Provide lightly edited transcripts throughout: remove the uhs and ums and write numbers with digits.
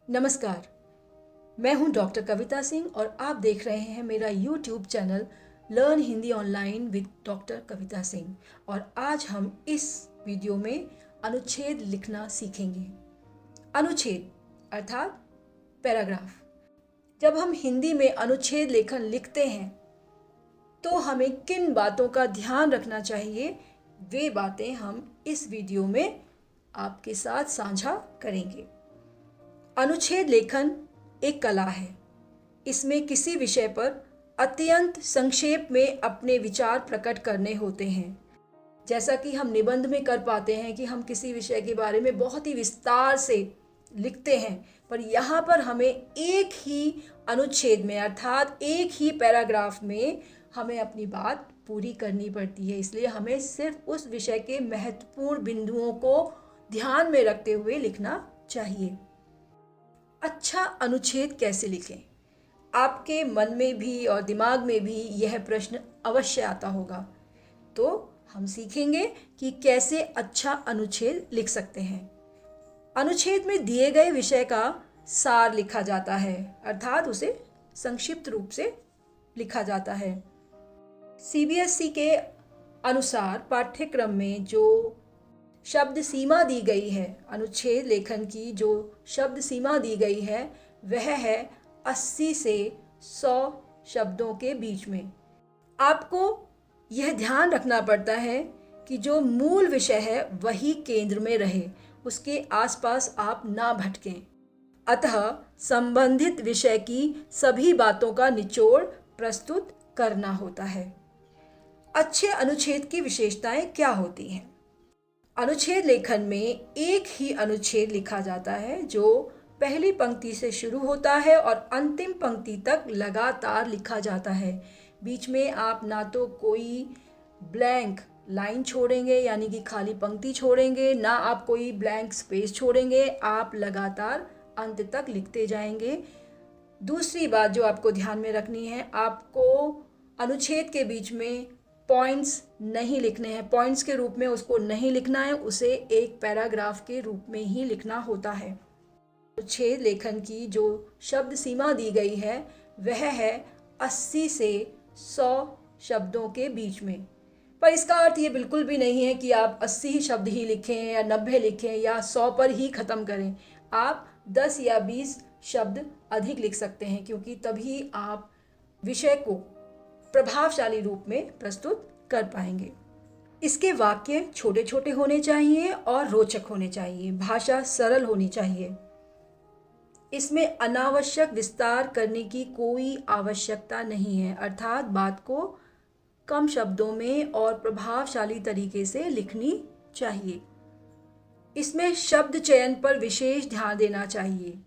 नमस्कार। मैं हूं डॉक्टर कविता सिंह और आप देख रहे हैं मेरा YouTube channel learn Hindi online with doctor Kavita Singh. और आज हम इस वीडियो में अनुच्छेद लिखना सीखेंगे। अनुच्छेद अर्थात पैराग्राफ। जब हम हिंदी में अनुच्छेद लेखन लिखते हैं तो हमें किन बातों का ध्यान रखना चाहिए, वे बातें हम इस वीडियो में आपके साथ साझा करेंगे। अनुच्छेद लेखन एक कला है। इसमें किसी विषय पर अत्यंत संक्षेप में अपने विचार प्रकट करने होते हैं। जैसा कि हम निबंध में कर पाते हैं कि हम किसी विषय के बारे में बहुत ही विस्तार से लिखते हैं, पर यहाँ पर हमें एक ही अनुच्छेद में अर्थात एक ही पैराग्राफ में हमें अपनी बात पूरी करनी पड़ती है। इसलिए हमें सिर्फ उस विषय के महत्वपूर्ण बिंदुओं को ध्यान में रखते हुए लिखना चाहिए। अच्छा अनुच्छेद कैसे लिखें? आपके मन में भी और दिमाग में भी यह प्रश्न अवश्य आता होगा। तो हम सीखेंगे कि कैसे अच्छा अनुच्छेद लिख सकते हैं। अनुच्छेद में दिए गए विषय का सार लिखा जाता है, अर्थात उसे संक्षिप्त रूप से लिखा जाता है। सीबीएसई के अनुसार पाठ्यक्रम में जो शब्द सीमा दी गई है, अनुच्छेद लेखन की जो शब्द सीमा दी गई है, वह है 80 से 100 शब्दों के बीच में। आपको यह ध्यान रखना पड़ता है कि जो मूल विषय है वही केंद्र में रहे, उसके आसपास आप ना भटकें। अतः संबंधित विषय की सभी बातों का निचोड़ प्रस्तुत करना होता है। अच्छे अनुच्छेद की विशेषताएं क्या होती हैं? अनुच्छेद लेखन में एक ही अनुच्छेद लिखा जाता है जो पहली पंक्ति से शुरू होता है और अंतिम पंक्ति तक लगातार लिखा जाता है। बीच में आप ना तो कोई ब्लैंक लाइन छोड़ेंगे यानी कि खाली पंक्ति छोड़ेंगे, ना आप कोई ब्लैंक स्पेस छोड़ेंगे, आप लगातार अंत तक लिखते जाएंगे। दूसरी बात जो आपको ध्यान में रखनी है, आपको अनुच्छेद के बीच में पॉइंट्स नहीं लिखने हैं, पॉइंट्स के रूप में उसको नहीं लिखना है, उसे एक पैराग्राफ के रूप में ही लिखना होता है। अनुच्छेद लेखन की जो शब्द सीमा दी गई है वह है 80 से 100 शब्दों के बीच में। पर इसका अर्थ ये बिल्कुल भी नहीं है कि आप 80 शब्द ही लिखें या 90 लिखें या 100 पर ही ख़त्म करें। आप 10 या 20 शब्द अधिक लिख सकते हैं, क्योंकि तभी आप विषय को प्रभावशाली रूप में प्रस्तुत कर पाएंगे। इसके वाक्य छोटे छोटे होने चाहिए और रोचक होने चाहिए, भाषा सरल होनी चाहिए। इसमें अनावश्यक विस्तार करने की कोई आवश्यकता नहीं है, अर्थात बात को कम शब्दों में और प्रभावशाली तरीके से लिखनी चाहिए। इसमें शब्द चयन पर विशेष ध्यान देना चाहिए,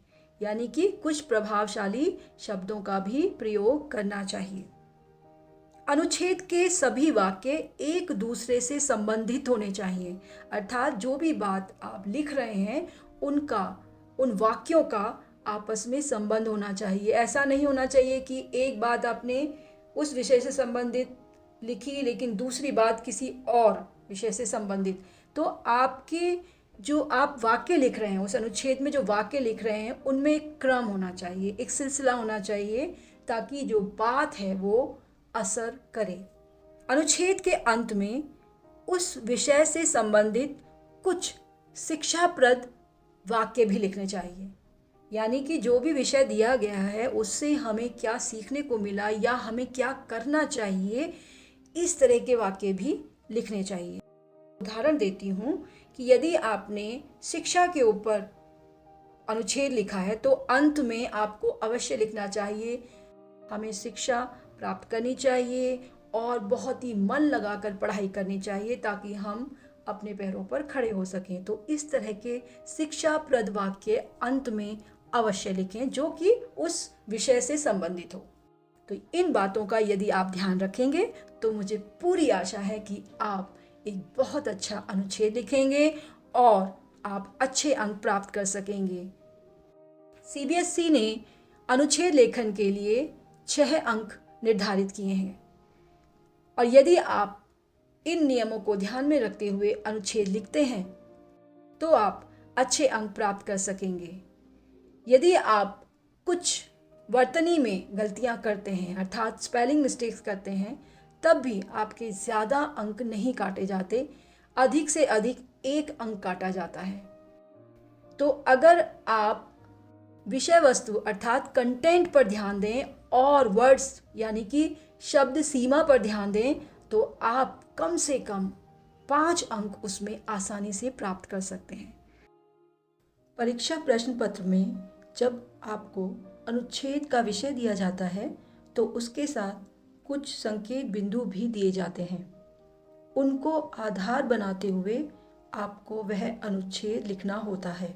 यानी कि कुछ प्रभावशाली शब्दों का भी प्रयोग करना चाहिए। अनुच्छेद के सभी वाक्य एक दूसरे से संबंधित होने चाहिए, अर्थात जो भी बात आप लिख रहे हैं उन वाक्यों का आपस में संबंध होना चाहिए। ऐसा नहीं होना चाहिए कि एक बात आपने उस विषय से संबंधित लिखी लेकिन दूसरी बात किसी और विषय से संबंधित। तो आपके जो आप वाक्य लिख रहे हैं, उस अनुच्छेद में जो वाक्य लिख रहे हैं, उनमें एक क्रम होना चाहिए, एक सिलसिला होना चाहिए, ताकि जो बात है वो असर करे। अनुच्छेद के अंत में उस विषय से संबंधित कुछ शिक्षाप्रद वाक्य भी लिखने चाहिए, यानी कि जो भी विषय दिया गया है उससे हमें क्या सीखने को मिला या हमें क्या करना चाहिए, इस तरह के वाक्य भी लिखने चाहिए। उदाहरण देती हूँ कि यदि आपने शिक्षा के ऊपर अनुच्छेद लिखा है तो अंत में आपको अवश्य लिखना चाहिए, हमें शिक्षा प्राप्त करनी चाहिए और बहुत ही मन लगाकर पढ़ाई करनी चाहिए ताकि हम अपने पैरों पर खड़े हो सकें। तो इस तरह के शिक्षाप्रद वाक्य अंत में अवश्य लिखें जो कि उस विषय से संबंधित हो। तो इन बातों का यदि आप ध्यान रखेंगे तो मुझे पूरी आशा है कि आप एक बहुत अच्छा अनुच्छेद लिखेंगे और आप अच्छे अंक प्राप्त कर सकेंगे। सीबीएसई ने अनुच्छेद लेखन के लिए 6 अंक निर्धारित किए हैं और यदि आप इन नियमों को ध्यान में रखते हुए अनुच्छेद लिखते हैं तो आप अच्छे अंक प्राप्त कर सकेंगे। यदि आप कुछ वर्तनी में गलतियां करते हैं अर्थात स्पेलिंग मिस्टेक्स करते हैं, तब भी आपके ज़्यादा अंक नहीं काटे जाते, अधिक से अधिक 1 अंक काटा जाता है। तो अगर आप विषय वस्तु अर्थात कंटेंट पर ध्यान दें और वर्ड्स यानी कि शब्द सीमा पर ध्यान दें, तो आप कम से कम 5 अंक उसमें आसानी से प्राप्त कर सकते हैं। परीक्षा प्रश्न पत्र में जब आपको अनुच्छेद का विषय दिया जाता है तो उसके साथ कुछ संकेत बिंदु भी दिए जाते हैं। उनको आधार बनाते हुए आपको वह अनुच्छेद लिखना होता है।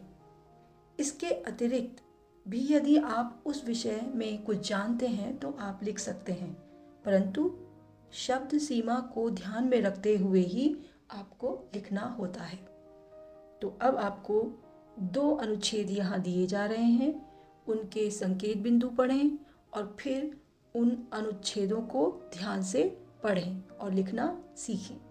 इसके अतिरिक्त भी यदि आप उस विषय में कुछ जानते हैं तो आप लिख सकते हैं, परंतु शब्द सीमा को ध्यान में रखते हुए ही आपको लिखना होता है। तो अब आपको 2 अनुच्छेद यहाँ दिए जा रहे हैं, उनके संकेत बिंदु पढ़ें और फिर उन अनुच्छेदों को ध्यान से पढ़ें और लिखना सीखें।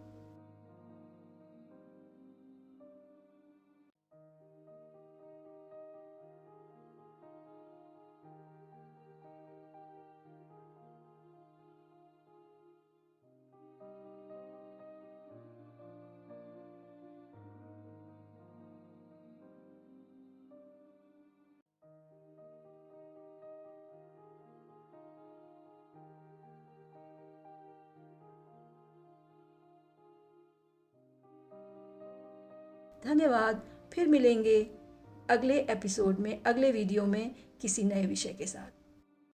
धन्यवाद। फिर मिलेंगे अगले एपिसोड में, अगले वीडियो में किसी नए विषय के साथ।